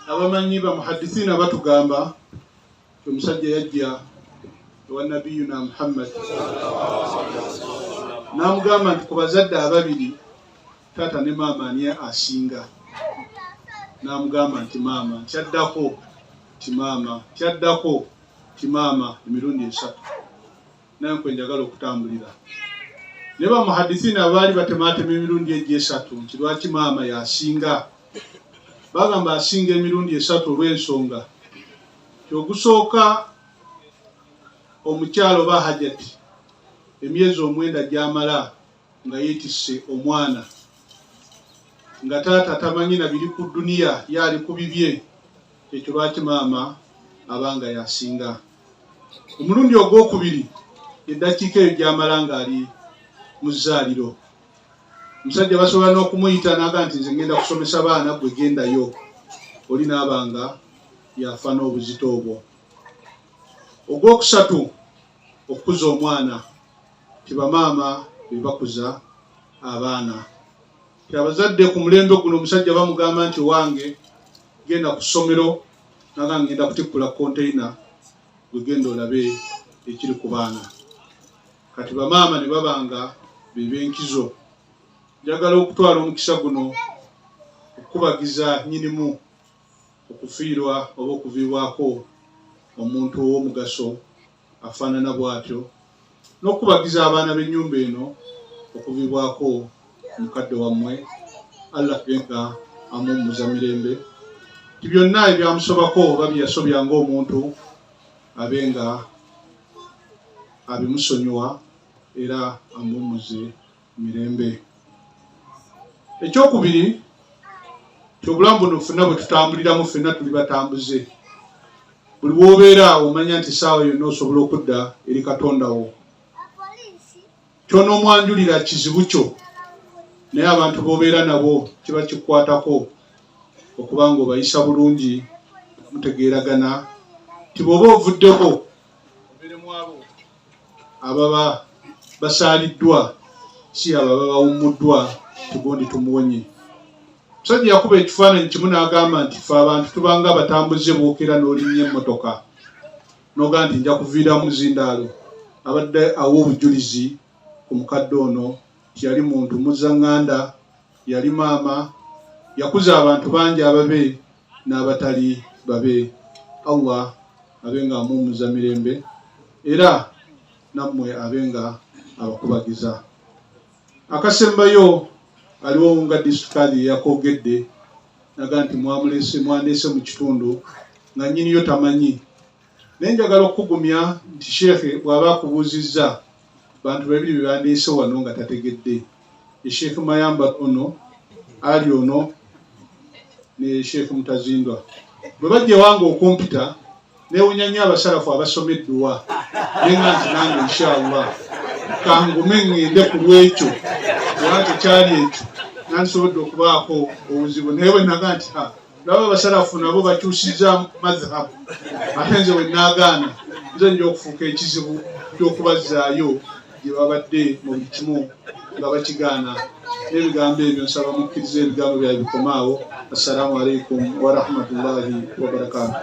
abamanyi ba muhaddithina batugamba omusajja yajja wa nabiyuna Muhammad namugamba nti ku bazadde ababiri tata ne maama ani asinga. Namugamba nti maama, kyaddako ti maama, kyaddako ti maama, emirundi 3. Naye nkwe njagala okutambulira ne ba muhaddithina abaali batematema emirundi egyo 3 nti lwaki maama yasinga. Bagamba asinga emirundi 3 olw'ensonga kyogusooka omukyalo ba hajati emyezi 9 gyamala nga yeetisse omwana nga taata tamanyi na biri ku duniya yali ku bibye, ekyo lwaki maama abanga yasinga. Omulundi ogwokubiri eddakiika eyo gyamala nga ali mu zzaaliro, omusajja basobola n'okumuyita naga nti nze ngenda kusomesa baana gwe gendayo, oli n'abanga yafa n'obuzito obwo. Ogwokusatu okukuza omwana, tibamaama bebakuza abaana. Abazadde ku mulembe guno omusajja bamugamba nti wange genda ku ssomero naga ngenda kutikkula konteina gwe genda olabe ekiri ku baana. Kati bamaama ne babanga bebenkizo. Njagala okutwala omukisa guno okubagiza nnyinimu okufiirwa oba okuviibwako omuntu ow'omugaso afaanana bw'atyo, n'okubagiza abaana b'ennyumba eno okuviibwako omukadde wammwe Allah genga amummuza mirembe, ti byonna ebyamusobako oba byeyasobya ng'omuntu abenga abimusonyiwa era amummuze mirembe. Ekyokubiri kyobulamu buno ffenna bwe tutambuliramu ffenna tuli batambuze. Buli w'obeera omanya nti saawa yonna osobola okudda eri Katonda wo. Ky'onoomwanjulira kizibu kyo, naye abantu b'obeera nabo kiba kikukwatako okuba nga obayisa bulungi, mutegeeragana ti bw'oba ovuddeko obeeremu abo ababa basaaliddwa si ababa bawummuddwa tugundi tumuwonye. Omusajja yakuba ekifaananyi kimu n'agamba nti ffe abantu tubanga abatambuze bookera n'olinnya emmotoka n'ogamba nti nja kuviira mu zindaalo. Abadde awa obujulizi ku mukadde ono ti yali muntu muzaŋŋanda, yali maama, yakuza abantu bangi ababe n'abatali babe. Allah abenga amummuza mirembe era nammwe abenga abakubagiza. Akasembayo aliwo nga disitulikali yakogedde naga nti mwandeese mu kitundu nga nnyiniyo tamanyi. Naye njagala okukugumya nti sheekhe bw'aba akubuuzizza bantu babiri be bandeese wano nga tategedde. Sheekhe Mayamba ono ali ono ne Sheekhe Mutazindwa bwe bajja ewange okumpita neewunya nnyo abasalafu abasomeddwa naye nga nti nange inshallah kangume ŋŋende ku lwekyo era tekyali ekyo nandisobodde okubaako obuzibu. Naye bwe naga nti laba abasalafu nabo bakyusizza madhahabu ate nze bwe naagaana nze nja okufuuka ekizibu ky'okubazzaayo gye babadde mu buli kimu nga bakigaana. N'ebigambo ebyo nsaba mukkiriza ebigambo bya bikomaawo. Assalamu alaikum wa rahmatullahi wa barakatuh.